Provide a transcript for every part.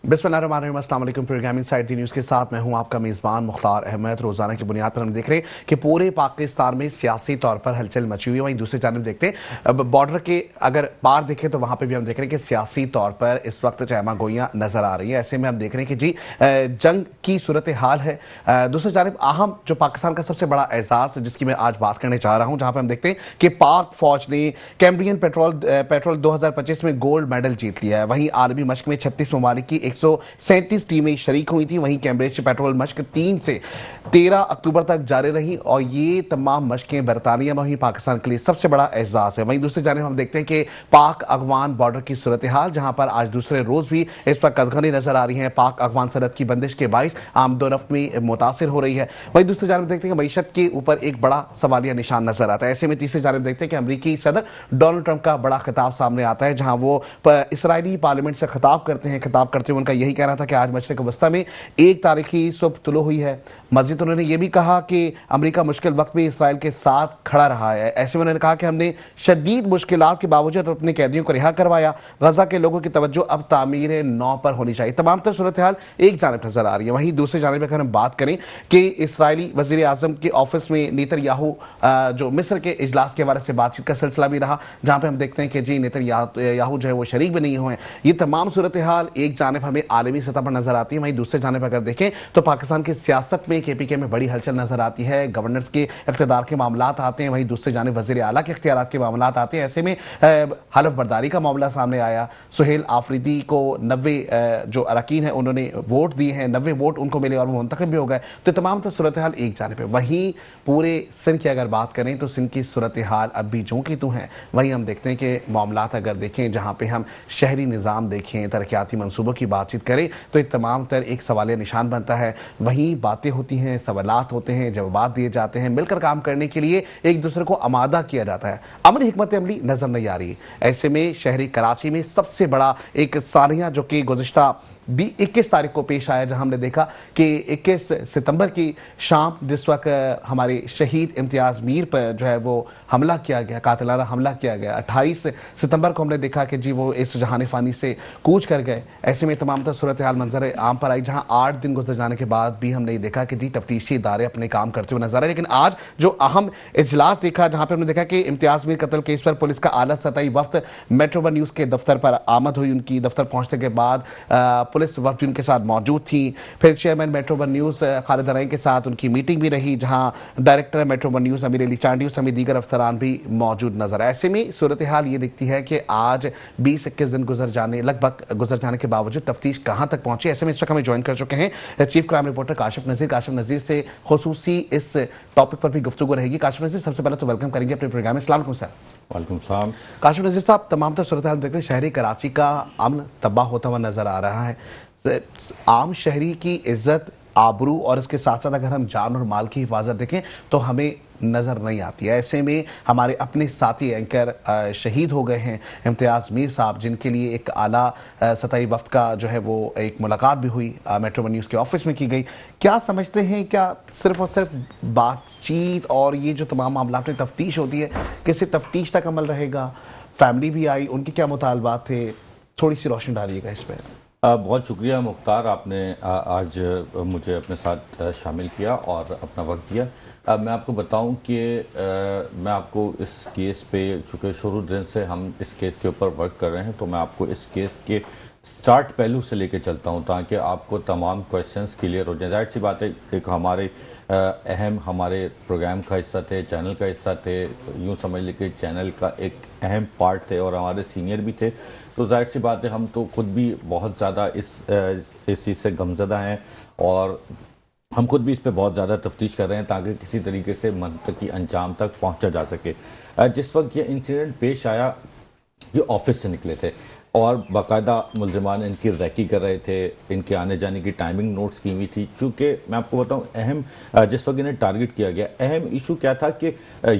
बिस्मिल्लाहिर्रहमानिर्रहीम, अस्सलाम वालेकुम। प्रोग्राम इनसाइड द न्यूज़ के साथ मैं हूं आपका मेज़बान मुख्तार अहमद। रोज़ाना की बुनियाद पर हम देख रहे हैं कि पूरे पाकिस्तान में सियासी तौर पर हलचल मची हुई है। वहीं दूसरी जानब देखते हैं, अब बॉर्डर के अगर पार देखें तो वहाँ पे भी हम देख रहे हैं कि सियासी तौर पर इस वक्त चहमा गोइयाँ नज़र आ रही हैं। ऐसे में हम देख रहे हैं कि जी जंग की सूरत हाल है। दूसरी जानब अहम जो पाकिस्तान का सबसे बड़ा एहसास जिसकी मैं आज बात करने चाह रहा हूँ, जहाँ पर हम देखते हैं कि पाक फौज ने कैम्ब्रियन पेट्रोल 2025 में गोल्ड मेडल जीत लिया है। वहीं आर्मी मश्क में 36 ममालिक की 137 टीमें शरीक हुई थी। वहीं कैम्ब्रिज पेट्रोल मश्क 3 से 13 अक्टूबर तक जारी रही और ये तमाम मश्कें बरतानिया में ही पाकिस्तान के लिए सबसे बड़ा एहसास है। वहीं दूसरी जानब हम देखते हैं कि पाक अफगान बॉर्डर की सूरत हाल, जहां पर आज दूसरे रोज भी इस पर कदगनी नजर आ रही है। पाक अफगान सरहद की बंदिश के बाइस आमदोरफ्त में मुतासिर हो रही है। वहीं दूसरी जानब देखते हैं कि मईशत के ऊपर एक बड़ा सवालिया निशान नजर आता है। ऐसे में तीसरी जानब देखते हैं कि अमरीकी सदर डोनाल्ड ट्रंप का बड़ा खिताब सामने आता है, जहां वो इसराइली पार्लियामेंट से खिताब करते हैं। खिताब करते हुए उनका यही कहना था कि आज मशरिक वस्ता में एक तारीखी सुबह तुलू हुई है। मजीद उन्होंने यह भी कहा कि अमेरिका मुश्किल वक्त में इसराइल के साथ खड़ा रहा है। ऐसे में उन्होंने कहा कि हमने शदीद मुश्किलात के बावजूद अपने कैदियों को रिहा करवाया। गजा के लोगों की तवज्जो अब तामीर नौ पर होनी चाहिए। तमाम तर सूरत हाल एक जानब नजर आ रही है। वहीं दूसरी जानब अगर हम बात करें कि इसराइली वजीर आजम के ऑफिस में नेतन्याहू जो मिस्र के इजलास के हवाले से बातचीत का सिलसिला भी रहा, जहां पर हम देखते हैं कि जी नेतन्याहू जो है वो शरीक भी नहीं हुए हैं। ये तमाम सूरत हाल एक जानब हमें आलमी सतह पर नजर आती है। वहीं दूसरे जानब अगर देखें तो पाकिस्तान की सियासत में केपीके में बड़ी हलचल नजर आती है। गवर्नर्स के इख्तियार के मामलात आते हैं, वहीं दूसरी जानब वजीर आला के इख्तियार के मामलात आते हैं। ऐसे में हलफ बर्दारी का मामला सामने आया। सुहेल आफरीदी को 90 जो अरकान हैं उन्होंने वोट दिए हैं, 90 वोट उनको मिले और वो मुंतखब भी हो गए। तो तमाम तो सूरत हाल एक जानब है। वहीं पूरे सिंध की अगर बात करें तो सिंध की सूरत हाल अब भी जो की तो है। वहीं हम देखते हैं कि मामलात अगर देखें, जहाँ पे हम शहरी निज़ाम देखें, तरक्याती मनसूबों की बातचीत करें तो एक तमाम तर एक सवालिया निशान बनता है। वहीं बातें होती हैं, सवालात होते हैं, जवाब दिए जाते हैं, मिलकर काम करने के लिए एक दूसरे को आमादा किया जाता है। अमल हिकमत अमली नजर नहीं आ रही। ऐसे में शहरी कराची में सबसे बड़ा एक सानिया जो कि गुज़िश्ता 21 तारीख को पेश आया, जहां हमने देखा कि 21 सितंबर की शाम जिस वक्त हमारे शहीद इम्तियाज मीर पर जो है वो हमला किया गया, कातिलाना हमला किया गया। 28 सितंबर को हमने देखा कि जी वो इस जहान फानी से कूच कर गए। ऐसे में तमाम तर सूरत हाल मंजर आम पर आई, जहां 8 दिन गुजर जाने के बाद भी हमने देखा कि जी तफ्तीशी इदारे अपने काम करते हुए नजर आए। लेकिन आज जो अहम इजलास देखा, जहां पर हमने देखा कि इम्तियाज मीर कत्ल केस पर पुलिस का आला सतही वफ्त मेट्रो वन न्यूज़ के दफ्तर पर आमद हुई। उनकी दफ्तर पहुंचने के बाद पुलिस वक्त उनके साथ मौजूद थी। फिर chairman metro one news Khalid Raeen के साथ उनकी मीटिंग भी रही, जहां डायरेक्टर मेट्रो वन न्यूज़ अमीर अली चांडियों समेत दीगर अफसरान भी मौजूद नजर आए। ऐसे में सूरत हाल ये दिखती है कि आज 20-21 दिन लगभग गुजर जाने के बावजूद तफ्तीश कहां तक पहुंची। ऐसे में इस वक्त हमें ज्वाइन कर चुके हैं चीफ क्राइम रिपोर्टर काशिफ नज़ीर से खुसूसी इस टॉपिक पर भी गुफ्तगू रहेगी। काशिफ नज़ीर, सबसे पहले तो वेलकम करेंगे अपने प्रोग्राम में। अस्सलाम वालेकुम सर। वालेकुम सलाम। काशिफ नज़ीर साहब, तमाम तर सूरत हाल देख रहे, शहरी कराची का अमन तबाह होता हुआ नजर आ रहा है। आम शहरी की इज्जत, आबरू और इसके साथ साथ अगर हम जान और माल की हिफाजत देखें तो हमें नज़र नहीं आती है। ऐसे में हमारे अपने साथी एंकर शहीद हो गए हैं, इम्तियाज़ मीर साहब, जिनके लिए एक आला सतही वफ्त का जो है वो एक मुलाकात भी हुई मेट्रो वन न्यूज़ के ऑफिस में की गई। क्या समझते हैं, क्या सिर्फ और सिर्फ बातचीत और ये जो तमाम मामला में तफ्तीश होती है, किसी तफ्तीश तक अमल रहेगा? फैमिली भी आई, उनके क्या मुतालबात थे? थोड़ी सी रोशनी डालिएगा इस पर। बहुत शुक्रिया मुख्तार, आपने आज मुझे अपने साथ शामिल किया और अपना वक्त दिया। मैं आपको बताऊं कि मैं आपको इस केस पे, चूँकि शुरू दिन से हम इस केस के ऊपर वर्क कर रहे हैं, तो मैं आपको इस केस के स्टार्ट पहलू से लेके चलता हूं ताकि आपको तमाम क्वेश्चंस क्लियर हो जाए। जाहिर सी बात है, एक हमारे हमारे प्रोग्राम का हिस्सा थे, चैनल का हिस्सा थे, यूँ समझ लें कि चैनल का एक अहम पार्ट थे और हमारे सीनियर भी थे। तो जाहिर सी बात है, हम तो खुद भी बहुत ज़्यादा इस चीज़ से गमज़दा हैं और हम खुद भी इस पर बहुत ज़्यादा तफ्तीश कर रहे हैं ताकि किसी तरीके से मंतकी अंजाम तक पहुँचा जा सके। जिस वक्त ये इंसिडेंट पेश आया, ये ऑफिस से निकले थे और बाकायदा मुल्ज़िमान इनकी रैकी कर रहे थे, इनके आने जाने की टाइमिंग नोट्स की हुई थी। चूँकि मैं आपको बताऊं, अहम जिस वक्त इन्हें टारगेट किया गया, अहम इशू क्या था कि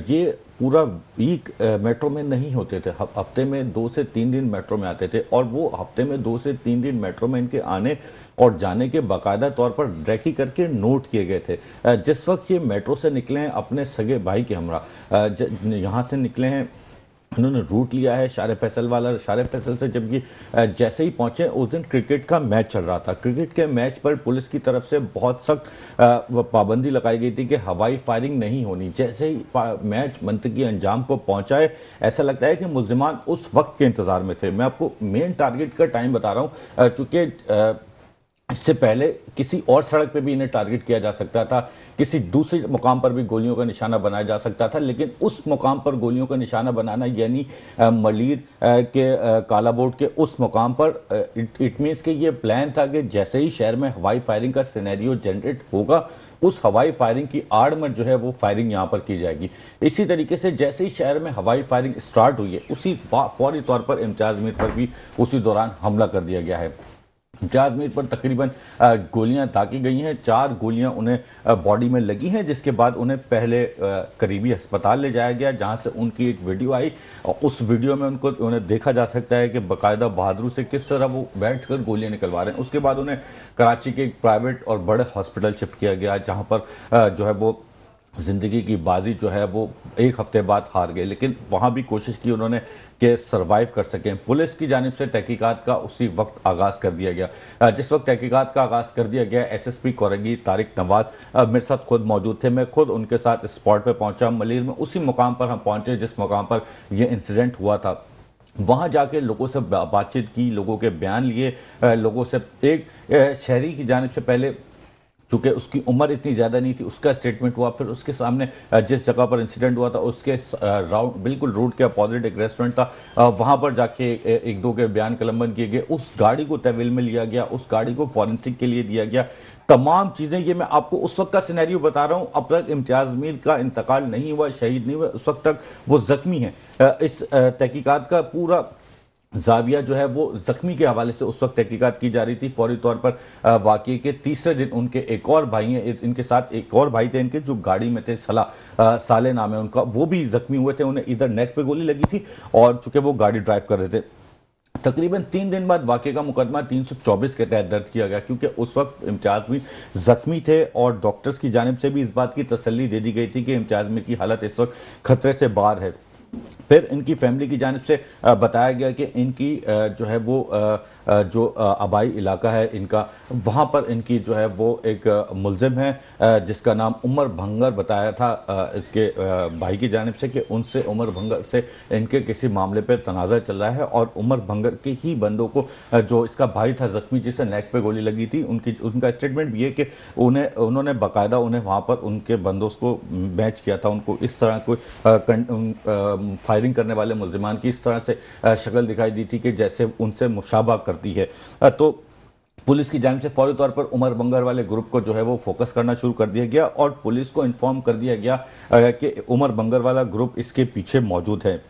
ये पूरा वीक मेट्रो में नहीं होते थे। हफ्ते में 2 से 3 दिन मेट्रो में आते थे और वो हफ्ते में 2 से 3 दिन मेट्रो में इनके आने और जाने के बाकायदा तौर पर रैकी करके नोट किए गए थे। जिस वक्त ये मेट्रो से निकले हैं अपने सगे भाई के हमरा, यहाँ से निकले हैं उन्होंने रूट लिया है शारे फैसल वाला। शारे फैसल से जब ये जैसे ही पहुंचे, उस दिन क्रिकेट का मैच चल रहा था। क्रिकेट के मैच पर पुलिस की तरफ से बहुत सख्त पाबंदी लगाई गई थी कि हवाई फायरिंग नहीं होनी। जैसे ही मैच मंतकी अंजाम को पहुंचाए, ऐसा लगता है कि मुल्जिमान उस वक्त के इंतजार में थे। मैं आपको मेन टारगेट का टाइम बता रहा हूं, चूंकि इससे पहले किसी और सड़क पे भी इन्हें टारगेट किया जा सकता था, किसी दूसरे मुकाम पर भी गोलियों का निशाना बनाया जा सकता था, लेकिन उस मुकाम पर गोलियों का निशाना बनाना, यानी मलीर के काला बोर्ड के उस मुकाम पर, इट मीन्स कि ये प्लान था कि जैसे ही शहर में हवाई फायरिंग का सिनेरियो जनरेट होगा, उस हवाई फायरिंग की आड़ में जो है वो फायरिंग यहां पर की जाएगी। इसी तरीके से जैसे ही शहर में हवाई फायरिंग स्टार्ट हुई है, उसी फौरी तौर पर इम्तियाज मीर पर भी उसी दौरान हमला कर दिया गया है। इम्तियाज मीर पर तकरीबन गोलियां दागी गई हैं, 4 गोलियां उन्हें बॉडी में लगी हैं, जिसके बाद उन्हें पहले करीबी अस्पताल ले जाया गया, जहां से उनकी एक वीडियो आई और उस वीडियो में उन्हें देखा जा सकता है कि बाकायदा बहादुर से किस तरह वो बैठकर गोलियां निकलवा रहे हैं। उसके बाद उन्हें कराची के एक प्राइवेट और बड़े हॉस्पिटल शिफ्ट किया गया, जहां पर जो है वो जिंदगी की बाजी जो है वो 1 हफ्ते बाद हार गए, लेकिन वहां भी कोशिश की उन्होंने कि सरवाइव कर सकें। पुलिस की जानिब से तहकीकात का उसी वक्त आगाज कर दिया गया। जिस वक्त तहकीकात का आगाज कर दिया गया, SSP कोरगी तारिक नवाज मेरे साथ खुद मौजूद थे। मैं खुद उनके साथ स्पॉट पे पहुंचा मलीर में, उसी मुकाम पर हम पहुंचे जिस मुकाम पर यह इंसिडेंट हुआ था। वहां जाके लोगों से बातचीत की, लोगों के बयान लिए, लोगों से एक शहरी की जानिब से पहले, चूंकि उसकी उम्र इतनी ज्यादा नहीं थी, उसका स्टेटमेंट हुआ। फिर उसके सामने जिस जगह पर इंसिडेंट हुआ था उसके बिल्कुल रोड के अपोजिट एक रेस्टोरेंट था, वहां पर जाके एक दो के बयान कलमबंद किए गए। उस गाड़ी को तहवील में लिया गया, उस गाड़ी को फॉरेंसिक के लिए दिया गया। तमाम चीजें, ये मैं आपको उस वक्त का सिनेरियो बता रहा हूं। अब तक इम्तियाज मीर का इंतकाल नहीं हुआ, शहीद नहीं हुआ, उस वक्त तक वो जख्मी है। इस तहकीकात का पूरा जाविया जो है वो जख्मी के हवाले से उस वक्त तहकीकात की जा रही थी। फौरी तौर पर वाकये के तीसरे दिन उनके एक और भाई हैं, इनके साथ एक और भाई थे इनके, जो गाड़ी में थे, साले नाम है उनका, वो भी जख्मी हुए थे। उन्हें इधर नेक पे गोली लगी थी और चूंकि वो गाड़ी ड्राइव कर रहे थे। तकरीबन 3 दिन बाद वाकये का मुकदमा 324 के तहत दर्ज किया गया, क्योंकि उस वक्त इम्तियाज मीर जख्मी थे और डॉक्टर्स की जानिब से भी इस बात की तसल्ली दे दी गई थी कि इम्तियाज मीर की हालत इस वक्त खतरे से बाहर है। फिर इनकी फैमिली की जानिब से बताया गया कि इनकी जो है वो जो आबाई इलाका है इनका, वहाँ पर इनकी जो है वो एक मुलजिम है जिसका नाम उमर भंगर बताया था इसके भाई की जानिब से, कि उनसे उमर भंगर से इनके किसी मामले पर तनाज़ा चल रहा है। और उमर भंगर के ही बंदों को, जो इसका भाई था जख्मी जिसे नेक पे गोली लगी थी, उनका स्टेटमेंट भी है कि उन्होंने बाकायदा उन्हें वहाँ पर उनके बंदों को मैच किया था। उनको इस तरह कोई फायरिंग करने वाले मुल्जिमान की इस तरह से शक्ल दिखाई दी थी कि जैसे उनसे मुशाबा करती है। तो पुलिस की जानिब से फौरी तौर पर उमर भंगर वाले ग्रुप को जो है वो फोकस करना शुरू कर दिया गया और पुलिस को इन्फॉर्म कर दिया गया कि उमर भंगर वाला ग्रुप इसके पीछे मौजूद है।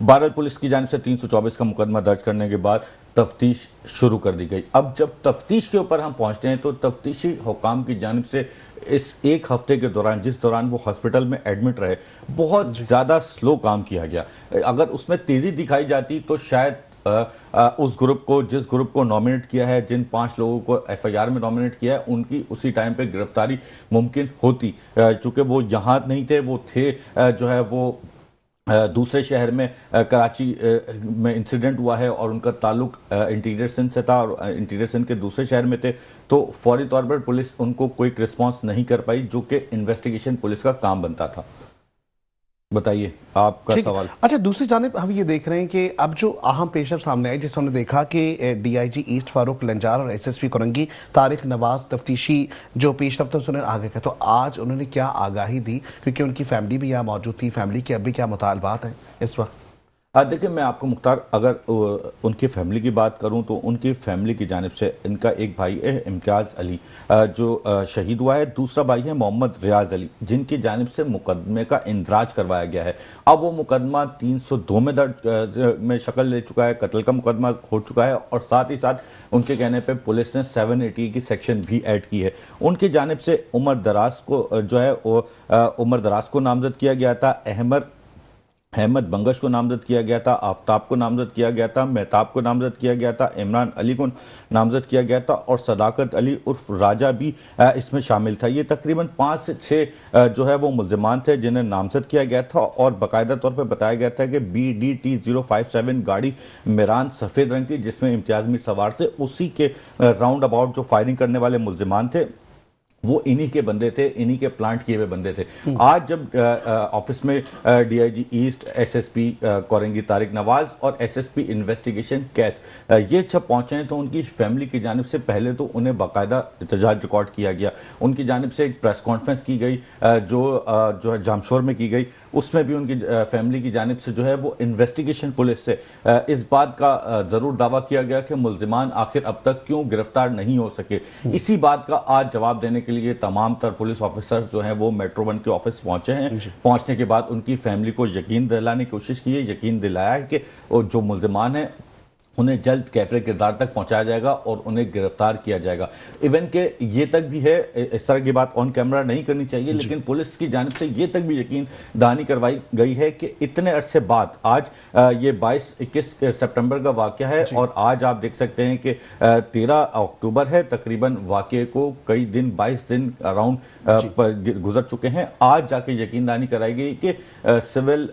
बहरहाल पुलिस की जानिब से 324 का मुकदमा दर्ज करने के बाद तफ्तीश शुरू कर दी गई। अब जब तफ्तीश के ऊपर हम पहुंचते हैं तो तफ्तीशी हुकाम की जानिब से इस 1 हफ्ते के दौरान, जिस दौरान वो हॉस्पिटल में एडमिट रहे, बहुत ज़्यादा स्लो काम किया गया। अगर उसमें तेज़ी दिखाई जाती तो शायद उस ग्रुप को, जिस ग्रुप को नॉमिनेट किया है, जिन 5 लोगों को FIR में नॉमिनेट किया है, उनकी उसी टाइम पे गिरफ्तारी मुमकिन होती। चूंकि वो यहाँ नहीं थे, वो थे जो है वो दूसरे शहर में, कराची में इंसिडेंट हुआ है और उनका ताल्लुक इंटीरियर सिंध से था और इंटीरियर सिंध के दूसरे शहर में थे। तो फौरी तौर पर पुलिस उनको कोई रिस्पांस नहीं कर पाई, जो कि इन्वेस्टिगेशन पुलिस का काम बनता था। बताइए आपका सवाल। अच्छा, दूसरी जानिब हम ये देख रहे हैं कि अब जो अहम पेशरफ सामने आए, जिसमें हमने देखा कि DIG ईस्ट फारूक लंजार और SSP कोरंगी तारिक नवाज तफ्तीशी जो पेशरफ उन्होंने आगे किया, तो आज उन्होंने क्या आगाही दी, क्योंकि उनकी फैमिली भी यहाँ मौजूद थी, फैमिली के अभी क्या मुतालबात हैं इस वक्त? देखिए, मैं आपको मुख्तार अगर उनकी फैमिली की बात करूं तो उनकी फैमिली की जानिब से इनका एक भाई है इम्तियाज अली जो शहीद हुआ है, दूसरा भाई है मोहम्मद रियाज अली जिनकी जानिब से मुकदमे का इंदराज करवाया गया है। अब वो मुकदमा 302 में दर्ज में शक्ल ले चुका है, कत्ल का मुकदमा हो चुका है और साथ ही साथ उनके कहने पर पुलिस ने 780 की सेक्शन भी ऐड की है। उनकी जानिब से उमर दराज को जो है उमर दराज को नामजद किया गया था, अहमद बंगश को नामजद किया गया था, आफ्ताब को नामजद किया गया था, मेहताब को नामजद किया गया था, इमरान अली को नामजद किया गया था और सदाकत अली उर्फ राजा भी इसमें शामिल था। ये तकरीबन 5 से 6 जो है वो मुल्जिमान थे जिन्हें नामजद किया गया था और बाकायदा तौर पर बताया गया था कि BDT-057 गाड़ी मेरान सफ़ेद रंग की जिसमें इम्तियाज मीर सवार थे, उसी के राउंड अबाउट जो फायरिंग करने वाले मुल्जिमान थे वो इन्हीं के बंदे थे, इन्हीं के प्लांट किए हुए बंदे थे। आज जब ऑफिस में DIG east, SSP Korangi Tariq Nawaz और SSP इन्वेस्टिगेशन कैस ये जब पहुंचे हैं तो उनकी फैमिली की जानिब से पहले तो उन्हें बाकायदा एहतजाज रिकॉर्ड किया गया। उनकी जानिब से एक प्रेस कॉन्फ्रेंस की गई जो है जामशोर में की गई, उसमें भी उनकी फैमिली की जानिब से जो है वो इन्वेस्टिगेशन पुलिस से इस बात का ज़रूर दावा किया गया कि मुल्जिमान आखिर अब तक क्यों गिरफ्तार नहीं हो सके। इसी बात का आज जवाब देने के लिए तमाम तर पुलिस ऑफिसर्स जो हैं वो मेट्रो 1 के ऑफिस पहुंचे हैं। पहुंचने के बाद उनकी फैमिली को यकीन दिलाने की कोशिश की है, यकीन दिलाया है कि जो मुल्जिमान हैं उन्हें जल्द कैफरे किरदार तक पहुंचाया जाएगा और उन्हें गिरफ्तार किया जाएगा। इवन के ये तक भी है, इस तरह की बात ऑन कैमरा नहीं करनी चाहिए, लेकिन पुलिस की जानिब से ये तक भी यकीन दहानी करवाई गई है कि इतने अरसे बाद आज ये 22-21 सितंबर का वाक़या है और आज आप देख सकते हैं कि 13 अक्टूबर है, तकरीबन वाक़े को कई दिन 22 दिन अराउंड गुजर चुके हैं। आज जाके यकीन दहानी कराई गई कि सिविल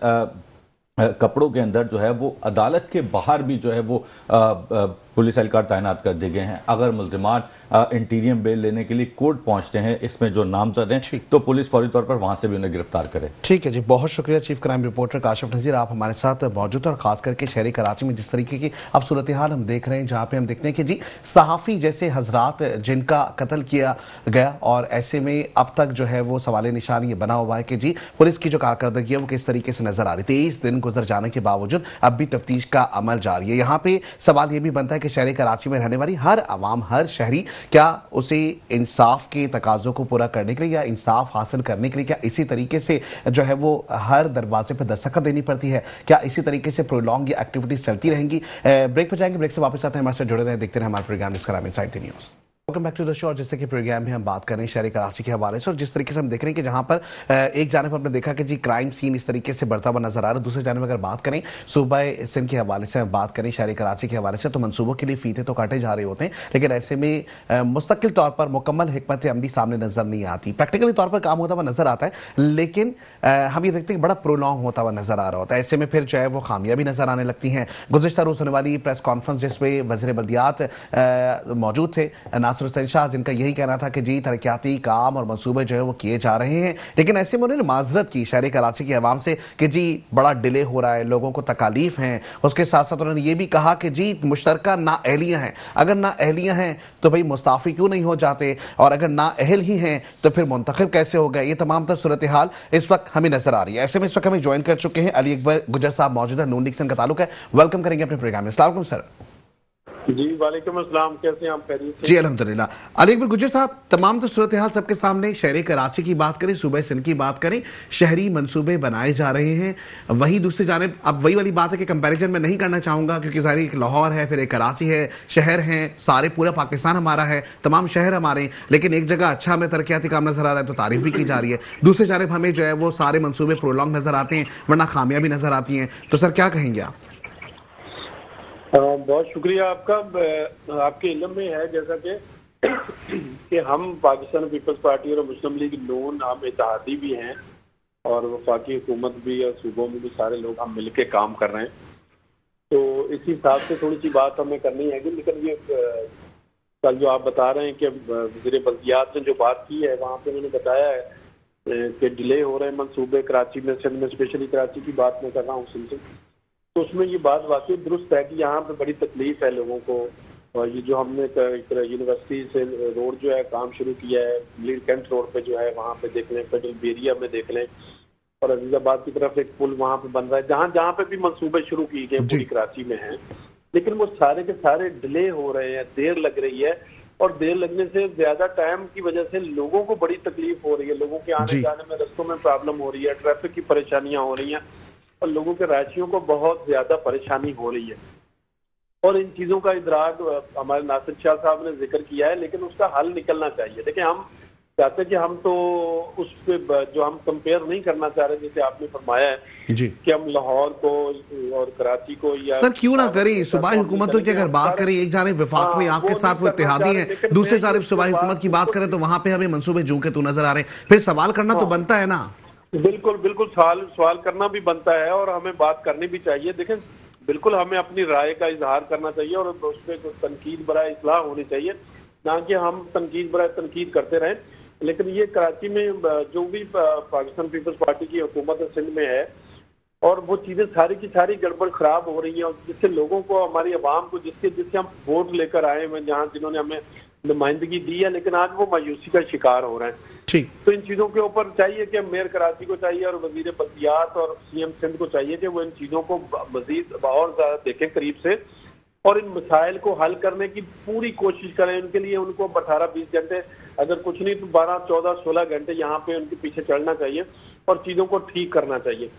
कपड़ों के अंदर जो है वो अदालत के बाहर भी जो है वो पुलिस एहलकार तैनात कर दिए गए हैं। अगर मुल्जिमान इंटीरियम बेल लेने के लिए कोर्ट पहुंचते हैं इसमें जो नामजद हैं तो पुलिस फौरी तौर पर वहां से भी उन्हें गिरफ्तार करे। ठीक है जी, बहुत शुक्रिया चीफ क्राइम रिपोर्टर काशिफ नजीर, आप हमारे साथ मौजूद हैं और खास करके शहरी कराची में जिस तरीके की अब सूरत हाल हम देख रहे हैं, जहां पे हम देखते हैं कि जी सहाफ़ी जैसे हजरात जिनका कत्ल किया गया और ऐसे में अब तक जो है वो सवाल निशान ये बना हुआ है कि जी पुलिस की जो कारकर्दगी है वो किस तरीके से नजर आ रही। 23 दिन गुजर जाने के बावजूद अब भी तफ्तीश का अमल जारी है। यहाँ पे सवाल ये भी बनता है कि शहरी कराची में रहने वाली हर आवाम, हर शहरी, क्या उसे इंसाफ के तकाजों को पूरा करने के लिए या इंसाफ हासिल करने के लिए क्या इसी तरीके से जो है वो हर दरवाजे पर दस्तखत देनी पड़ती है? क्या इसी तरीके से प्रोलॉन्ग या एक्टिविटीज चलती रहेंगी? ब्रेक पर जाएंगे, ब्रेक से वापस आते हैं, हमारे साथ जुड़े रहे, देखते रहे हमारे programme inside the news. Welcome back to the show. और जैसे कि प्रोग्राम में हम बात कर रहे हैं शहरी कराची के हवाले से और जिस तरीके से हम देख रहे हैं कि जहां पर एक जानिब हमने देखा कि जी क्राइम सीन इस तरीके से बढ़ता हुआ नजर आ रहा है, दूसरी जानिब अगर बात करें सूबा सिंध के हवाले से, हम बात करें शहरी कराची के हवाले से, तो मनसूबों के लिए फीते तो काटे जा रहे होते हैं, लेकिन ऐसे में मुस्तकिल तौर पर मुकम्मल हिकमत अमली सामने नजर नहीं आती। प्रैक्टिकली तौर पर काम होता हुआ नजर आता है, लेकिन हम ये देखते हैं कि बड़ा प्रोलॉन्ग होता हुआ नजर आ रहा होता है। ऐसे में फिर जो है वो खामियां भी नजर आने लगती हैं। गुज़िश्ता रोज होने वाली प्रेस कॉन्फ्रेंस जिसमें वज़ीर बल्दियात मौजूद थे नासिर हुसैन शाह, जिनका यही कहना था कि जी तरक्याती काम और मंसूबे जो है वो किए जा रहे हैं, लेकिन ऐसे में उन्होंने माजरत की शहरी कराची की आवाम से कि जी बड़ा डिले हो रहा है, लोगों को तकालीफ हैं। उसके साथ साथ उन्होंने ये भी कहा कि जी मुश्तरका नाअहलियां हैं, अगर नाअहलियां हैं तो भाई मुस्ताफी क्यों नहीं हो जाते, और अगर नाअहल ही हैं तो फिर मुंतखब कैसे हो गए। ये तमाम तर सूरत हाल इस वक्त हमें नजर आ रही है। ऐसे में इस वक्त हमें ज्वाइन कर चुके हैं अली अकबर गुजर साहब, मौजूद है, नून लीग से इनका ताल्लुक है, वेलकम करेंगे अपने प्रोग्राम में। अस्सलाम वालेकुम सर। जी वालेकुम अस्सलाम, कैसे हैं आप? खैरियत? जी अल्हम्दुलिल्लाह। अली अकबर गुजर साहब, तमाम तो सूरत हाल सबके सामने, शहरी कराची की बात करें, सूबे सिंध की बात करें, शहरी मंसूबे बनाए जा रहे हैं। वहीं दूसरी जानिब अब वही वाली बात है कि कंपैरिजन में नहीं करना चाहूंगा क्योंकि सारी एक लाहौर है, फिर एक कराची है, शहर हैं सारे, पूरा पाकिस्तान हमारा है, तमाम शहर हमारे, लेकिन एक जगह अच्छा हमें तरक्याती काम नजर आ रहा है तो तारीफ भी की जा रही है, दूसरी जानिब हमें जो है वो सारे मंसूबे प्रोलॉन्ग नजर आते हैं वरना खामियां भी नजर आती हैं। तो सर क्या कहेंगे आप? बहुत शुक्रिया आपका। आपके इल्म में है जैसा कि हम पाकिस्तान पीपल्स पार्टी और मुस्लिम लीग नून हम इत्तेहादी भी हैं और वफाकी हुकूमत भी और सूबों में भी सारे लोग हम मिल के काम कर रहे हैं, तो इसी हिसाब से थोड़ी सी बात हमें करनी है। लेकिन ये कल जो आप बता रहे हैं कि वज़ीर बल्दियात ने जो बात की है वहाँ पे उन्होंने बताया है कि डिले हो रहे हैं मंसूबे कराची में, सिंध में, स्पेशली कराची की बात मैं कर रहा हूँ सिंध से, तो उसमें ये बात वाकई दुरुस्त है कि यहाँ पे बड़ी तकलीफ है लोगों को। और ये जो हमने यूनिवर्सिटी से रोड जो है काम शुरू किया है, लीड कैंट रोड पे जो है वहाँ पे देख लें, फेडरल बेरिया में देख लें, और अजीजाबाद की तरफ एक पुल वहाँ पे बन रहा है, जहाँ जहाँ पे भी मंसूबे शुरू किए गए पूरी कराची में हैं, लेकिन वो सारे के सारे डिले हो रहे हैं, देर लग रही है, और देर लगने से ज्यादा टाइम की वजह से लोगों को बड़ी तकलीफ हो रही है, लोगों के आने जाने में रस्तों में प्रॉब्लम हो रही है, ट्रैफिक की परेशानियां हो रही हैं और लोगों के राशियों को बहुत ज्यादा परेशानी हो रही है। और इन चीजों का इदराक हमारे नासिर शाह साहब ने जिक्र किया है, लेकिन उसका हल निकलना चाहिए। देखिए हम चाहते कि हम तो उस पे जो हम कंपेयर नहीं करना चाह रहे, जैसे आपने फरमाया है जी कि हम लाहौर को और कराची को या सर क्यों ना करें, सूबाई हुकूमतों की अगर बात करें, एक जानिब विफाक में आपके साथ वो इत्तेहादी हैं, दूसरी जानिब सूबाई हुकूमत की बात करें तो वहां पे हमें मंसूबे जूं के तू नजर आ रहे हैं, फिर सवाल करना तो बनता है ना। बिल्कुल बिल्कुल, सवाल करना भी बनता है और हमें बात करनी भी चाहिए। देखें, बिल्कुल हमें अपनी राय का इजहार करना चाहिए और उस पर तनकीद बराए इस्लाह होनी चाहिए, ना कि हम तनकीद बराए तनकीद करते रहें। लेकिन ये कराची में जो भी पाकिस्तान पीपल्स पार्टी की हुकूमत सिंध में है, और वो चीजें सारी की सारी गड़बड़ खराब हो रही हैं, और जिससे लोगों को, हमारी आवाम को, जिससे हम वोट लेकर आए हैं, जहाँ जिन्होंने हमें नुमाइंदगी दी है, लेकिन आज वो मायूसी का शिकार हो रहे हैं। ठीक, तो इन चीजों के ऊपर चाहिए कि मेयर कराची को चाहिए और वजीर बल्दियात और सीएम सिंध को चाहिए कि वो इन चीजों को मजीद और ज्यादा देखें करीब से, और इन मसाइल को हल करने की पूरी कोशिश करें। उनके लिए उनको 18-20 घंटे, अगर कुछ नहीं तो 12, 14, 16 घंटे यहाँ पे उनके पीछे चढ़ना चाहिए और चीजों को ठीक करना चाहिए।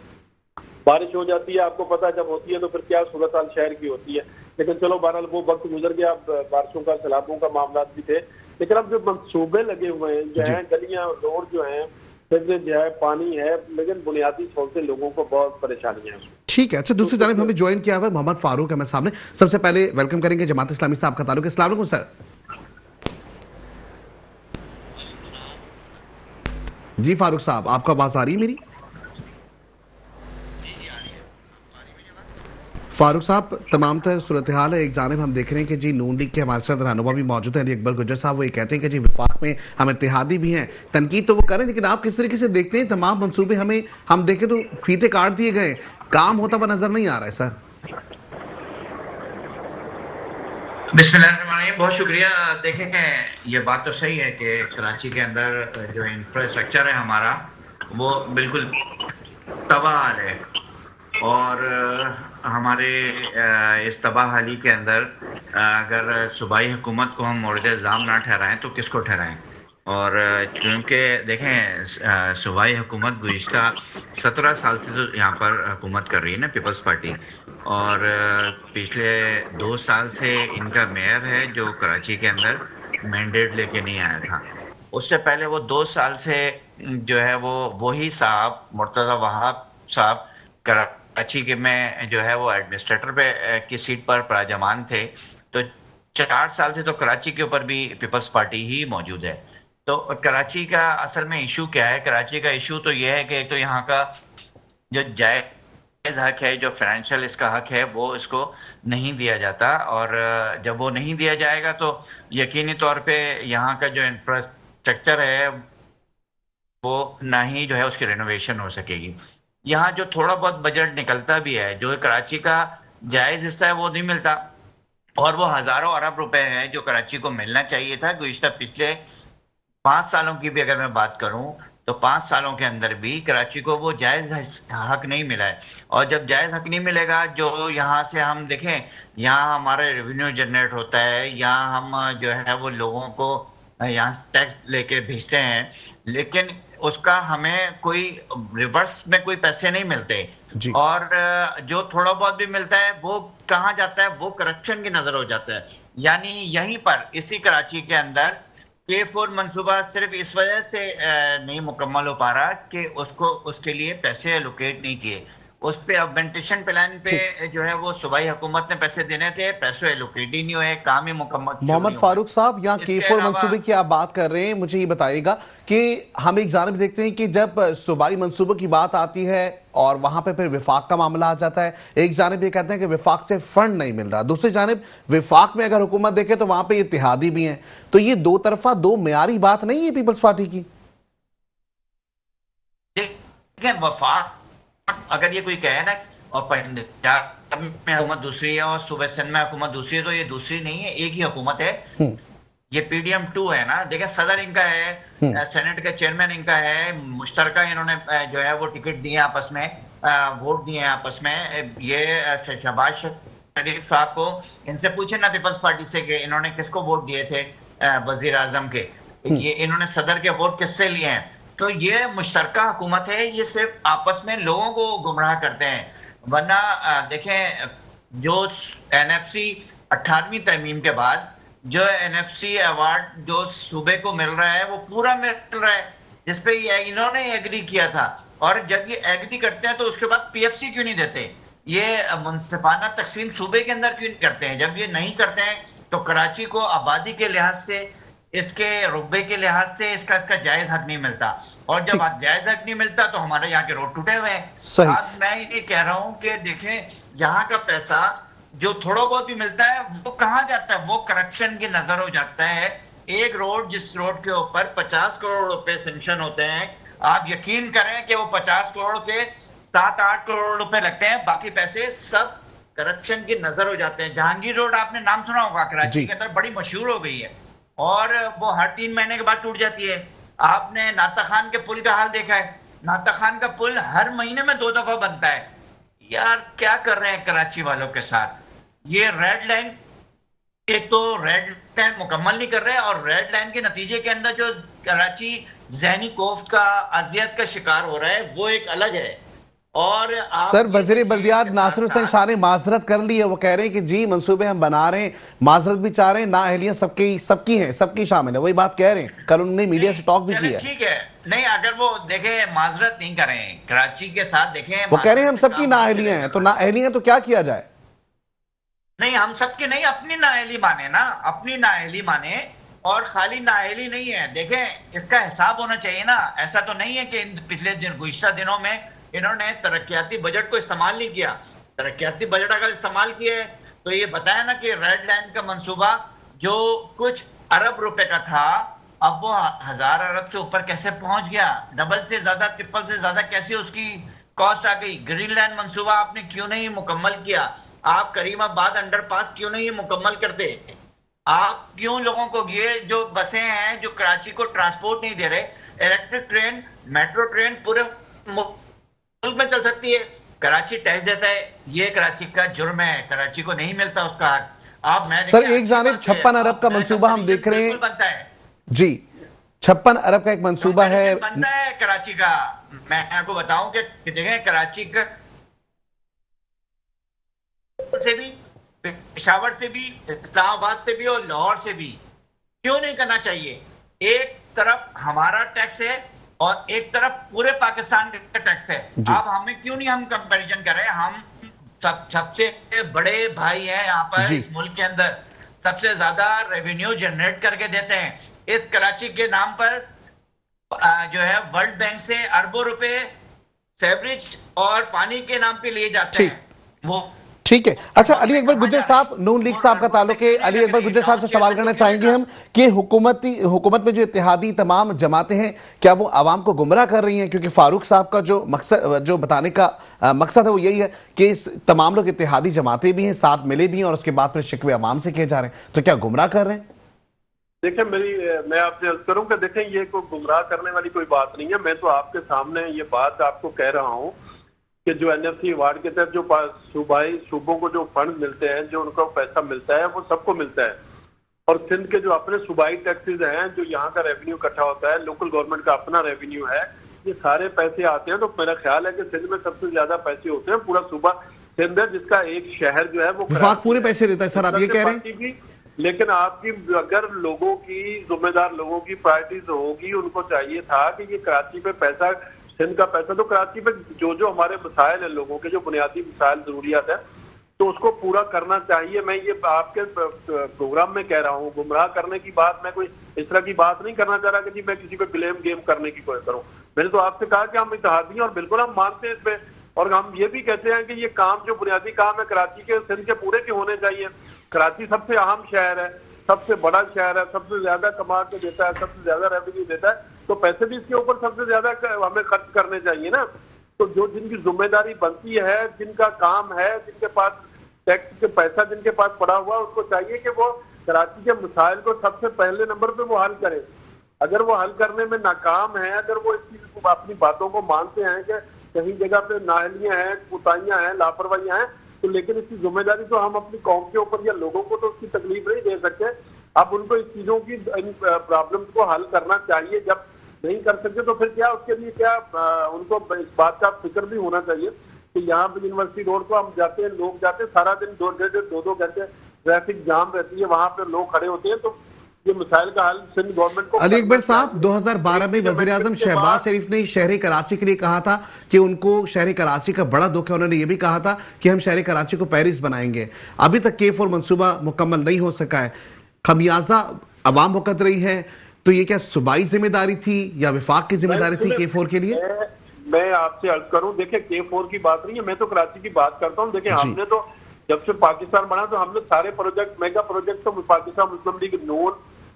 बारिश हो जाती है, आपको पता है जब होती है तो फिर क्या सूरत हाल शहर की होती है। लेकिन चलो बहरहाल वो वक्त गुजर गया, बारिशों का, सैलाबों का मामला भी थे, लेकिन अब जो मंसूबे लगे हुए हैं, जो है गलियां रोड जो है, फिर जो है पानी है, लेकिन बुनियादी सहूलतें लोगों को बहुत परेशानियां हैं। ठीक है। अच्छा, दूसरी जानिब हमें ज्वाइन किया हुआ है मोहम्मद फारूक हमारे सामने, सबसे पहले वेलकम करेंगे। जमात इस्लामी से आपका ताल्लुक है। अस्सलाम वालेकुम सर। जी फारूक साहब, आपको आवाज आ रही है मेरी? फारूक साहब, तमाम तरह सूरत हाल है। एक जानिब हम देख रहे हैं कि जी नून लीग के हमारे साथ रहनुमा भी मौजूद है, अकबर गुज्जर साहब, वो ये कहते हैं कि जी विफाक में हम इत्तेहादी भी हैं, तनकीद तो वो करें, लेकिन आप किस तरीके से देखते हैं तमाम मंसूबे हम देखें तो फीते काट दिए गए, काम होता हुआ नजर नहीं आ रहा है सर। बिस्मिल्लाहिर्रहमानिर्रहीम, बहुत शुक्रिया। देखें, ये बात तो सही है कि कराची के अंदर जो इंफ्रास्ट्रक्चर है हमारा, वो बिल्कुल तबाह है, और हमारे इस तबाहाली के अंदर अगर सूबाई हुकूमत को हम मोर्द इल्ज़ाम ना ठहराएं तो किसको ठहराएं। और क्योंकि देखें, सूबाई हुकूमत गुज़िश्ता 17 साल से तो यहाँ पर हुकूमत कर रही है ना पीपल्स पार्टी, और पिछले 2 साल से इनका मेयर है जो कराची के अंदर मैंडेट लेके नहीं आया था। उससे पहले वो 2 साल से जो है वो वही साहब मुर्तज़ा वहाब साहब कराची के में जो है वो एडमिनिस्ट्रेटर पे की सीट पर पराजमान थे। तो 4 साल से तो कराची के ऊपर भी पीपल्स पार्टी ही मौजूद है। तो कराची का असल में इशू क्या है? कराची का इशू तो ये है कि एक तो यहाँ का जो जायज हक है, जो फाइनेंशियल इसका हक है, वो इसको नहीं दिया जाता, और जब वो नहीं दिया जाएगा तो यकीनी तौर पे यहाँ का जो इंफ्रास्ट्रक्चर है वो ना ही जो है उसकी रेनोवेशन हो सकेगी। यहाँ जो थोड़ा बहुत बजट निकलता भी है, जो कराची का जायज हिस्सा है, वो नहीं मिलता, और वो हजारों अरब रुपए है जो कराची को मिलना चाहिए था। गुज़िश्ता पिछले 5 सालों की भी अगर मैं बात करूं तो 5 सालों के अंदर भी कराची को वो जायज हक नहीं मिला है। और जब जायज हक नहीं मिलेगा, जो यहाँ से हम देखें, यहाँ हमारा रेवेन्यू जनरेट होता है, यहाँ हम जो है वो लोगों को यहाँ टैक्स लेके भेजते हैं, लेकिन उसका हमें कोई रिवर्स में कोई पैसे नहीं मिलते, और जो थोड़ा बहुत भी मिलता है वो कहाँ जाता है? वो करप्शन की नजर हो जाता है। यानी यहीं पर इसी कराची के अंदर K4 मंसूबा सिर्फ इस वजह से नहीं मुकम्मल हो पा रहा कि उसको उसके लिए पैसे एलोकेट नहीं किए। उस पे ऑगमेंटेशन प्लान पे जो है वो सूबाई हुकूमत ने पैसे देने थे, पैसे एलोकेट ही नहीं हुए, काम ही मुकम्मल। मोहम्मद फारूक साहब, यहाँ K4 मंसूबे की आप बात कर रहे हैं, मुझे ये बताइएगा कि हम एक जानिब देखते हैं कि जब सूबाई मंसूबों की बात आती है और वहां पे फिर विफाक का मामला आ जाता है, एक जानिब ये कहते हैं कि विफाक से फंड नहीं मिल रहा, दूसरी जानिब विफाक में अगर हुकूमत देखे तो वहां पे इत्तेहादी भी हैं, तो ये दो तरफा, दो मेयारी बात नहीं है पीपल्स पार्टी की। वफाक अगर ये कोई कहे ना, और पंजाब में हुकूमत दूसरी है और सूबे सिंध में हुकूमत दूसरी है, तो ये दूसरी नहीं है, एक ही हुकूमत है। ये PDM 2 है ना। देखिए, सदर इनका है, सेनेट के चेयरमैन इनका है, मुश्तरका इन्होंने जो है वो टिकट दिए आपस में, वोट दिए आपस में। ये शहबाज शरीफ साहब को इनसे पूछे ना पीपल्स पार्टी से कि इन्होंने किसको वोट दिए थे वजीर आजम के, ये इन्होंने सदर के वोट किससे लिए हैं? तो ये मुश्तरका हुकूमत है, ये सिर्फ आपस में लोगों को गुमराह करते हैं। वरना देखें, जो NFC 18वीं तरमीम के बाद जो एनएफसी अवार्ड जो सूबे को मिल रहा है वो पूरा मिल रहा है, जिसपे इन्होंने एग्री किया था। और जब ये एग्री करते हैं तो उसके बाद पीएफसी क्यों नहीं देते? ये मुनसिफाना तकसीम सूबे के अंदर क्यों नहीं करते हैं? जब ये नहीं करते हैं तो कराची को आबादी के लिहाज से, इसके रुतबे के लिहाज से इसका जायज हक नहीं मिलता। और जब जायज हक नहीं मिलता तो हमारे यहाँ के रोड टूटे हुए हैं। आज मैं ये कह रहा हूँ कि देखें, यहाँ का पैसा जो थोड़ा बहुत भी मिलता है वो कहाँ जाता है? वो करप्शन की नजर हो जाता है। एक रोड, जिस रोड के ऊपर 50 करोड़ रुपए सेंक्शन होते हैं, आप यकीन करें कि वो 50 करोड़ के 7-8 करोड़ रुपए लगते हैं, बाकी पैसे सब करप्शन की नजर हो जाते हैं। जहांगीर रोड आपने नाम सुना होगा, कराची के अंदर बड़ी मशहूर हो गई है और वो हर 3 महीने के बाद टूट जाती है। आपने नाता खान के पुल का हाल देखा है, नाता खान का पुल हर महीने में 2 दफा बनता है। यार क्या कर रहे हैं कराची वालों के साथ? ये रेड लाइन, एक तो रेड लाइन मुकम्मल नहीं कर रहे, और रेड लाइन के नतीजे के अंदर जो कराची जहनी कोफ्त का, अजियत का शिकार हो रहा है, वो एक अलग है। और सर, वजीर बल्दियात नासिर हुसैन शाह ने माजरत कर ली है। वो कह रहे हैं कि जी मंसूबे हम बना रहे हैं, माजरत भी चाह रहे हैं, नाअहलियां सबकी हैं, सबकी शामिल है, वही बात कह रहे हैं। कल उन्होंने मीडिया से टॉक भी किया। ठीक है, नहीं अगर वो देखें माजरत नहीं करें कराची के साथ, देखें वो कह रहे हैं हम सबकी नाअहलियां हैं, तो नाअहलियां तो क्या किया जाए? नहीं, हम सबकी नहीं, अपनी नाअहली माने ना, अपनी नाअहली माने। और खाली नाअहली नहीं है, देखें इसका हिसाब होना चाहिए ना। ऐसा तो नहीं है कि इन पिछले गुज़िश्ता दिनों में इन्होंने तरक्याती बजट को इस्तेमाल नहीं किया। तरक्याती बजट अगर इस्तेमाल किए तो ये बताया ना कि रेड लाइन का मंसूबा जो कुछ अरब रुपए का था, अब वो 1000 अरब से ऊपर कैसे पहुंच गया? डबल से ज्यादा, ट्रिपल से ज्यादा कैसे उसकी कॉस्ट आ गई? ग्रीन लाइन मंसूबा आपने क्यों नहीं मुकम्मल किया? आप करीमाबाद अंडरपास क्यों नहीं मुकम्मल करते? आप क्यों लोगों को, ये जो बसें हैं जो कराची को ट्रांसपोर्ट नहीं दे रहे, इलेक्ट्रिक ट्रेन, मेट्रो ट्रेन पूरे मुल्क में चल सकती है। कराची टैक्स देता है, ये कराची का जुर्म है, कराची को नहीं मिलता उसका हक। आप मैं सर, एक जानिब 56 अरब का मंसूबा हम देख रहे हैं, बनता है जी 56 अरब का एक मंसूबा है बनता है कराची का। मैं आपको बताऊं कि देखें कराची का से भी, पेशावर से भी, इस्लामाबाद से भी और लाहौर से भी क्यों नहीं करना चाहिए? एक तरफ हमारा टैक्स है और एक तरफ पूरे पाकिस्तान का टैक्स है। अब हमें क्यों नहीं हम कंपैरिजन करें? हम सबसे बड़े भाई हैं यहाँ पर, इस मुल्क के अंदर सबसे ज्यादा रेवेन्यू जनरेट करके देते हैं। इस कराची के नाम पर जो है वर्ल्ड बैंक से अरबों रुपए सेवरेज और पानी के नाम पे लिए जाते हैं। वो ठीक है। अच्छा, अली अकबर गुज्जर साहब, नून लीग साहब का ताल्लुक है। अली अकबर गुज्जर साहब से सवाल करना चाहेंगे हम कि हुकूमत में जो इत्तेहादी तमाम जमातें हैं, क्या वो आवाम को गुमराह कर रही हैं? क्योंकि फारूक साहब का जो मकसद, जो बताने का मकसद है वो यही है कि इस तमाम लोग इत्तेहादी जमातें भी हैं, साथ मिले भी हैं, और उसके बाद फिर शिकवे अवाम से किए जा रहे हैं, तो क्या गुमराह कर रहे हैं? देखिए, मैं आपसे अर्ज करूं कि देखें, ये कोई गुमराह करने वाली कोई बात नहीं है। मैं तो आपके सामने ये बात आपको कह रहा हूं कि जो एनएफसी अवार्ड के तहत जो सूबों को जो फंड मिलते हैं, जो उनको पैसा मिलता है, वो सबको मिलता है। और सिंध के जो अपने सूबाई टैक्सेस हैं, जो यहाँ का रेवेन्यू इकट्ठा होता है, लोकल गवर्नमेंट का अपना रेवेन्यू है, ये सारे पैसे आते हैं। तो मेरा ख्याल है कि सिंध में सबसे ज्यादा पैसे होते हैं। पूरा सूबा सिंध है, जिसका एक शहर जो है वो पूरे पैसे देता है। सर, आप ये कह रहे हैं, लेकिन आपकी अगर लोगों की, जिम्मेदार लोगों की प्रायोरिटीज होगी, उनको चाहिए था कि ये कराची पे पैसा, सिंध का पैसा, तो कराची पे जो जो हमारे मसाइल है, लोगों के जो बुनियादी मसाइल जरूरियात है, तो उसको पूरा करना चाहिए। मैं ये आपके प्रोग्राम में कह रहा हूँ, गुमराह करने की बात, मैं कोई इस तरह की बात नहीं करना चाह रहा कि जी मैं किसी पे ब्लेम गेम करने की कोशिश करूँ। मैंने तो आपसे कहा कि हम इत्तेहादी हैं और बिल्कुल हम मानते हैं इस पे, और हम ये भी कहते हैं कि ये काम जो बुनियादी काम है कराची के, सिंध के पूरे के होने चाहिए। कराची सबसे अहम शहर है, सबसे बड़ा शहर है, सबसे ज्यादा कमा के देता है, सबसे ज्यादा रेवेन्यू देता है, तो पैसे भी इसके ऊपर सबसे ज्यादा हमें खर्च करने चाहिए ना। तो जो जिनकी जिम्मेदारी बनती है, जिनका काम है, जिनके पास टैक्स के पैसा जिनके पास पड़ा हुआ, उनको चाहिए कि वो कराची के मसाइल को सबसे पहले नंबर पे वो हल करें। अगर वो हल करने में नाकाम है, अगर वो इस चीज को, अपनी बातों को मानते हैं कि कहीं जगह पे नाअहलियां हैं, कोताहियां हैं, लापरवाहियां हैं, तो लेकिन इसकी जिम्मेदारी तो हम अपनी कौम के ऊपर या लोगों को तो उसकी तकलीफ नहीं दे सकते। अब उनको इस चीजों की, इन प्रॉब्लम्स को हल करना चाहिए। जब नहीं कर सकते तो फिर क्या, उसके लिए क्या उनको इस बात का फिक्र भी होना चाहिए कि यहाँ पे यूनिवर्सिटी रोड को हम जाते हैं, लोग जाते हैं सारा दिन 2-2 घंटे ट्रैफिक जाम रहती है, वहां पे लोग खड़े होते हैं, तो ये मिसाइल का हल सिंध गवर्नमेंट को। अली अकबर साहब, 2012 में वजीर आजम शहबाज शरीफ ने शहर कराची के लिए कहा था कि उनको शहर कराची का बड़ा दुख है। उन्होंने ये भी कहा था कि हम शहर कराची को पेरिस बनाएंगे। अभी तक K4 मंसूबा मुकम्मल नहीं हो सका है, खमियाजा अवाम भुगत रही है। तो ये क्या सूबाई जिम्मेदारी थी या विफाक की जिम्मेदारी थी K4 के लिए? मैं आपसे अर्ज करूं, देखिए K4 की बात नहीं है, मैं तो कराची की बात करता हूं। देखिए हमने तो जब से पाकिस्तान बना तो हमने सारे प्रोजेक्ट, मेगा प्रोजेक्ट तो पाकिस्तान मुस्लिम लीग नून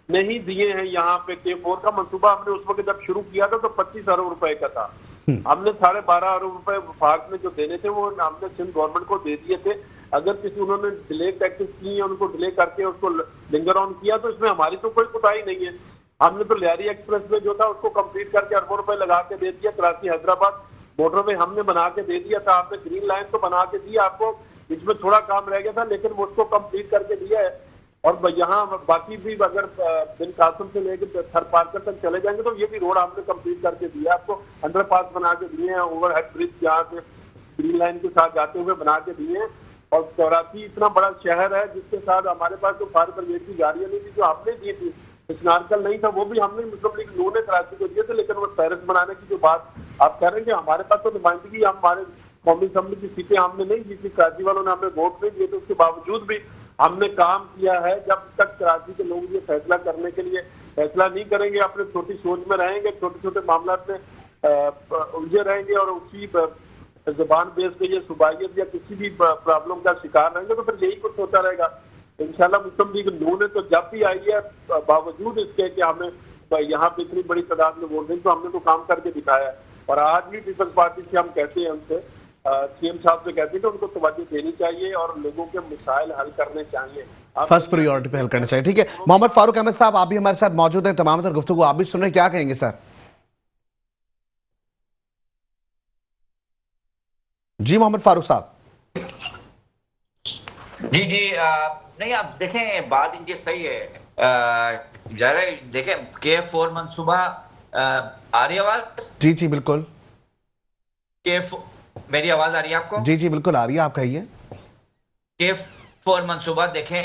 ने ही दिए हैं। यहाँ पे K4 का मंसूबा हमने उस वक्त जब शुरू किया था तो 25 अरब रुपए का था। हमने 12.5 अरब रुपए वफाक में जो देने थे वो हमने सिंध गवर्नमेंट को दे दिए थे। अगर किसी उन्होंने डिले टैक्सेस की, उनको डिले करके उसको लिंगर ऑन किया, तो इसमें हमारी तो कोई कुताही नहीं है। हमने तो लियारी एक्सप्रेस में जो था उसको कंप्लीट करके अरबों रुपए लगा के दे दिया। कराची हैदराबाद मोटरवे हमने बना के दे दिया था। आपने ग्रीन लाइन तो बना के दी, आपको बीच में थोड़ा काम रह गया था, लेकिन वो उसको कंप्लीट करके दिया है। और यहाँ बाकी भी अगर बिन कासिम से लेकर थर पार्कर तक चले जाएंगे तो ये भी रोड हमने कंप्लीट करके दिया। आपको अंडरपास बना के दिए हैं, ओवरहेड ब्रिज यहाँ से ग्रीन लाइन के साथ जाते हुए बना के दिए हैं। और कराची इतना बड़ा शहर है जिसके साथ हमारे पास जो फायर ब्रिगेड की गाड़ियां नहीं थी जो हमने दी थी, स्नारकल नहीं था, वो भी हमने मुस्लिम लीग नून ने कराची को दिए थे। लेकिन वो पेरिस बनाने की जो बात आप कह रहे हैं कि हमारे पास तो नुमाइंदगी, हमारे कौमी असम्बली की सीटें हमने नहीं जीती, कराची वालों ने हमें वोट नहीं दिए, तो उसके बावजूद भी हमने काम किया है। जब तक कराची के लोग ये फैसला करने के लिए फैसला नहीं करेंगे, अपने छोटी सोच में रहेंगे, छोटे छोटे मामला में उलझे रहेंगे और उसी जुबान बेस पे ये सुबाइयत या किसी भी प्रॉब्लम का शिकार रहेंगे, तो फिर यही कुछ होता रहेगा। इंशाल्लाह मुस्लिम लीग नून ने तो जब भी आई है, बावजूद इसके कि हमें यहाँ पे इतनी बड़ी तादाद में वोट दें, तो हमने तो काम करके दिखाया है। और आज भी पीपल्स पार्टी से हम कहते हैं, उनसे सीएम साहब से कहते हैं कि उनको तवज्जो देनी चाहिए और लोगों के मसाइल हल करने चाहिए, फर्स्ट प्रायोरिटी पे हल करना चाहिए। ठीक है, मोहम्मद फारूक अहमद साहब, आप भी हमारे साथ मौजूद हैं, तमाम तर गुफ्तगू आप भी सुन रहे हैं, क्या कहेंगे सर? जी मोहम्मद फारूक साहब। जी नहीं, आप देखें बात इनकी सही है। जरा देखें K4 मंसूबा, आ रही आवाज? जी जी बिल्कुल। मेरी आवाज आ रही है आपको? जी जी बिल्कुल आ रही है, आप कहिए। K4 मंसूबा देखें,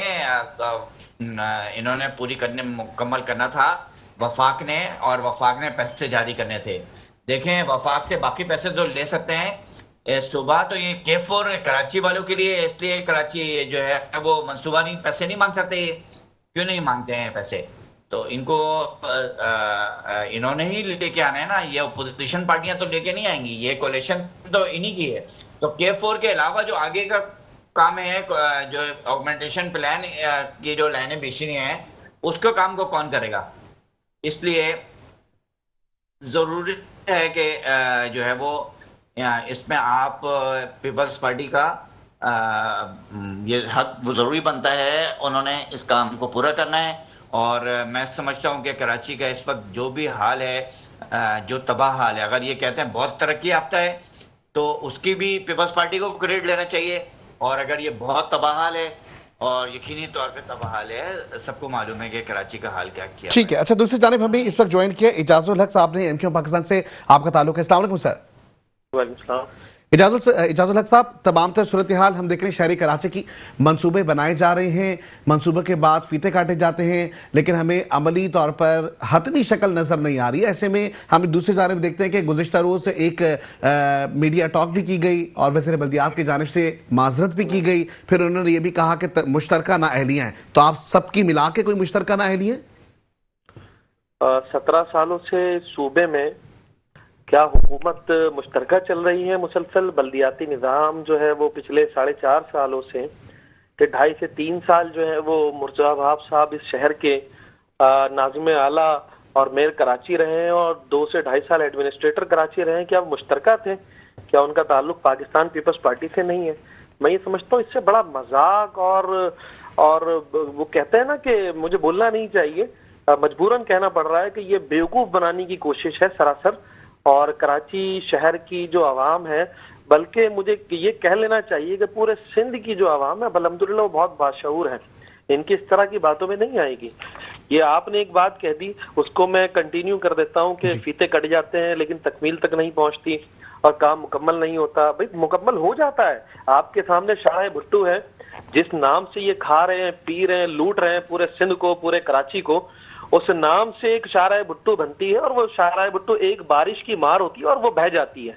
इन्होंने मुकम्मल करना था वफाक ने, और वफाक ने पैसे जारी करने थे। देखें वफाक से बाकी पैसे जो ले सकते हैं सुबह, तो ये K4 कराची वालों के लिए, इसलिए कराची जो है वो मंसूबा नहीं, पैसे नहीं मांग सकते। क्यों नहीं मांगते हैं पैसे? तो इनको इन्होंने ही लेके आना है ना, ये अपोजिशन पार्टियां तो लेके नहीं आएंगी, ये कोalition तो इन्हीं की है। तो K4 के अलावा जो आगे का काम है, जो ऑगमेंटेशन प्लान की जो लाइनें बेचनी है, उसके काम को कौन करेगा? इसलिए जरूरी है कि जो है वो इसमें आप पीपल्स पार्टी का ये हक जरूरी बनता है, उन्होंने इस काम को पूरा करना है। और मैं समझता हूं कि कराची का इस वक्त जो भी हाल है, जो तबाह हाल है, अगर ये कहते हैं बहुत तरक्की याफ्ता है, तो उसकी भी पीपल्स पार्टी को क्रेडिट लेना चाहिए। और अगर ये बहुत तबाह हाल है, और यकीनी तौर पे तबाह हाल है, सबको मालूम है कि कराची का हाल क्या किया। ठीक है, अच्छा दूसरी जानिब हमें इस वक्त ज्वाइन किया इजाजुल हक साहब ने, MQ पाकिस्तान से आपका ताल्लुक है। अस्सलाम वालेकुम सर। इजाजुल हक साहब, तमाम तर सूरत हाल हम देख रहे हैं, शहरी कराची की मंसूबे बनाए जा रहे हैं, मंसूबे के बाद फीते काटे जाते हैं, लेकिन हमें अमली तौर पर हतमी शक्ल नजर नहीं आ रही है। ऐसे में हम दूसरी जानिब देखते हैं कि गुज़िश्ता रोज एक मीडिया टॉक भी की गई और वज़ीर बल्दियात की जानिब से माजरत भी की गई। फिर उन्होंने ये भी कहा कि मुश्तरका नाअहलियाँ हैं। तो आप सबकी मिला के कोई मुश्तरका नाअहली है? 17 सालों से सूबे में क्या हुकूमत मुश्तरका चल रही है मुसलसल। बल्दियाती निज़ाम जो है वो पिछले 4.5 सालों से, कि 2.5 से 3 साल जो है वो मुर्तज़ा वहाब साहब इस शहर के नाज़िम आला और मेयर कराची रहे हैं, और 2 से 2.5 साल एडमिनिस्ट्रेटर कराची रहे हैं। क्या मुश्तरका थे? क्या उनका ताल्लुक पाकिस्तान पीपल्स पार्टी से नहीं है? मैं ये समझता हूँ इससे बड़ा मजाक, और वो कहते हैं ना कि मुझे बोलना नहीं चाहिए, मजबूरन कहना पड़ रहा है कि ये बेवकूफ बनाने की कोशिश है सरासर। और कराची शहर की जो आवाम है, बल्कि मुझे ये कह लेना चाहिए कि पूरे सिंध की जो आवाम है अल्हम्दुलिल्लाह वो बहुत बाशऊर है, इनकी इस तरह की बातों में नहीं आएगी। ये आपने एक बात कह दी, उसको मैं कंटिन्यू कर देता हूँ कि फीते कट जाते हैं लेकिन तकमील तक नहीं पहुंचती और काम मुकम्मल नहीं होता। भाई मुकम्मल हो जाता है। आपके सामने शाह भुट्टो है, जिस नाम से ये खा रहे हैं, पी रहे हैं, लूट रहे हैं पूरे सिंध को, पूरे कराची को, उस नाम से एक शाहराह भुट्टो बनती है और वो शाहराह भुट्टो एक बारिश की मार होती है और वो बह जाती है।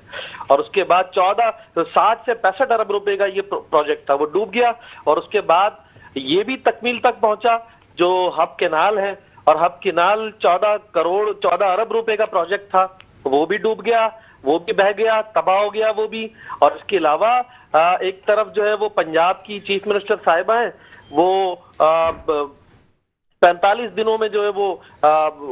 और उसके बाद 60 से 65 अरब रुपए का ये प्रोजेक्ट था, वो डूब गया। और उसके बाद ये भी तकमील तक पहुंचा जो हब केनाल है, और हब केनाल 14 अरब रुपए का प्रोजेक्ट था, वो भी डूब गया, वो भी बह गया, तबाह हो गया वो भी। और इसके अलावा एक तरफ जो है वो पंजाब की चीफ मिनिस्टर साहिबा है, वो 45 दिनों में जो है वो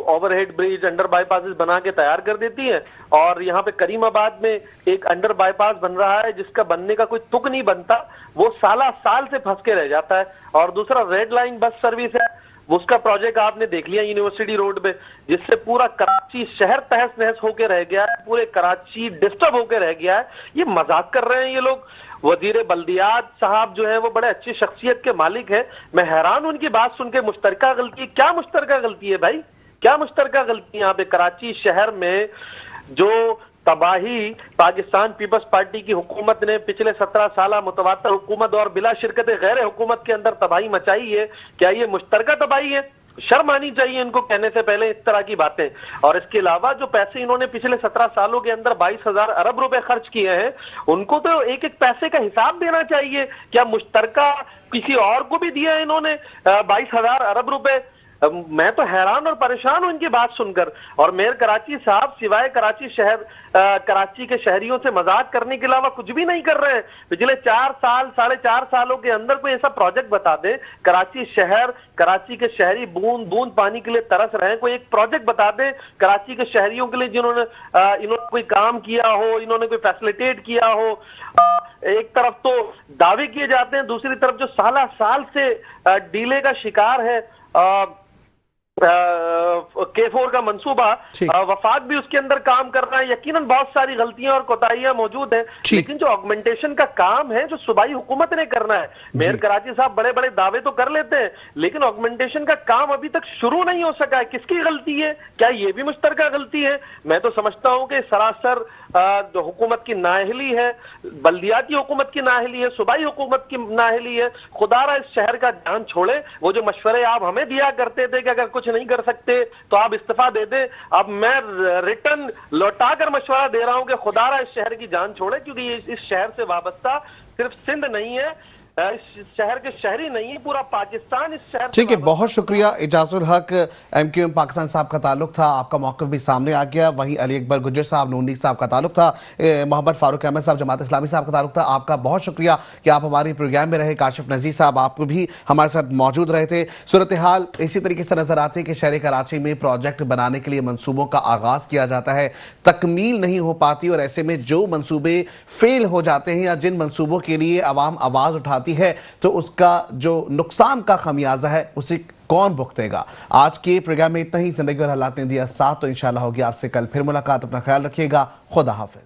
ओवरहेड ब्रिज, अंडर बाईपासेस बना के तैयार कर देती है। और यहाँ पे करीमाबाद में एक अंडर बाईपास बन रहा है जिसका बनने का कोई तुक नहीं बनता, वो साल से फंस के रह जाता है। और दूसरा रेड लाइन बस सर्विस है, उसका प्रोजेक्ट आपने देख लिया यूनिवर्सिटी रोड पे, जिससे पूरा कराची शहर तहस नहस होके रह गया है, पूरे कराची डिस्टर्ब होके रह गया है। ये मजाक कर रहे हैं ये लोग। वजीर बल्दियात साहब जो है वो बड़े अच्छी शख्सियत के मालिक है। मैं हैरान उनकी बात सुन के। मुश्तरका गलती, क्या मुश्तरका गलती है भाई, क्या मुश्तरका गलती है यहाँ पे कराची शहर में? जो तबाही पाकिस्तान पीपल्स पार्टी की हुकूमत ने पिछले 17 साल मुतवातर हुकूमत और बिला शिरकत गैर हुकूमत के अंदर तबाही मचाई है, क्या ये मुश्तरका तबाही है? शर्म आनी चाहिए इनको कहने से पहले इस तरह की बातें। और इसके अलावा जो पैसे इन्होंने पिछले 17 सालों के अंदर 22,000 अरब रुपए खर्च किए हैं, उनको तो एक एक पैसे का हिसाब देना चाहिए। क्या मुश्तरका किसी और को भी दिया है इन्होंने 22,000 अरब रुपए? मैं तो हैरान और परेशान हूं इनकी बात सुनकर। और मेयर कराची साहब सिवाय कराची के शहरियों से मजाक करने के अलावा कुछ भी नहीं कर रहे हैं। पिछले 4 सालों के अंदर कोई ऐसा प्रोजेक्ट बता दे, कराची शहर, कराची के शहरी बूंद बूंद पानी के लिए तरस रहे हैं, कोई एक प्रोजेक्ट बता दे कराची के शहरियों के लिए जिन्होंने इन्होंने कोई काम किया हो, इन्होंने कोई फैसिलिटेट किया हो। एक तरफ तो दावे किए जाते हैं, दूसरी तरफ जो साल से डीले का शिकार है K4 का मंसूबा, वफाक भी उसके अंदर काम कर रहा है। यकीनन बहुत सारी गलतियां और कोताहियां मौजूद हैं, लेकिन जो ऑगमेंटेशन का काम है जो सूबाई हुकूमत ने करना है, मेयर कराची साहब बड़े बड़े दावे तो कर लेते हैं, लेकिन ऑगमेंटेशन का काम अभी तक शुरू नहीं हो सका है। किसकी गलती है? क्या ये भी मुश्तरका गलती है? मैं तो समझता हूं कि सरासर जो हुकूमत की नाअहली है, बल्दियाती हुकूमत की नाअहली है, सूबाई हुकूमत की नाअहली है। खुदारा इस शहर का जान छोड़े। वो जो मशवरे आप हमें दिया करते थे कि अगर कुछ नहीं कर सकते तो आप इस्तीफा दे दें, अब मैं रिटर्न लौटा कर मशवरा दे रहा हूं कि खुदारा इस शहर की जान छोड़े, क्योंकि ये इस शहर से वाबस्ता सिर्फ सिंध नहीं है, इस शहर के शहरी नहीं है, पूरा पाकिस्तान इस शहर। ठीक है, बहुत शुक्रिया। इजाजुल हक MQM पाकिस्तान साहब का ताल्लुक था, आपका मौक़िफ़ भी सामने आ गया। वहीं अली अकबर गुज्जर साहब नून लीग साहब का ताल्लुक था, मोहम्मद फारूक अहमद साहब जमात इस्लामी साहब का ताल्लुक था। आपका बहुत शुक्रिया कि आप हमारे प्रोग्राम में रहे। काशिफ नज़ीर साहब आप भी हमारे साथ मौजूद रहे थे। सूरत हाल इसी तरीके से नजर आती है कि शहर कराची में प्रोजेक्ट बनाने के लिए मनसूबों का आगाज किया जाता है, तकमील नहीं हो पाती, और ऐसे में जो मनसूबे फेल हो जाते हैं या जिन मनसूबों के लिए आवाम आवाज उठाती है तो उसका जो नुकसान का खमियाजा है उसे कौन भुगतेगा। आज के प्रोग्राम में इतना ही। जिंदगी और हालात ने दिया साथ, तो इंशाल्लाह होगी आपसे कल फिर मुलाकात। अपना ख्याल रखिएगा। खुदा हाफिज।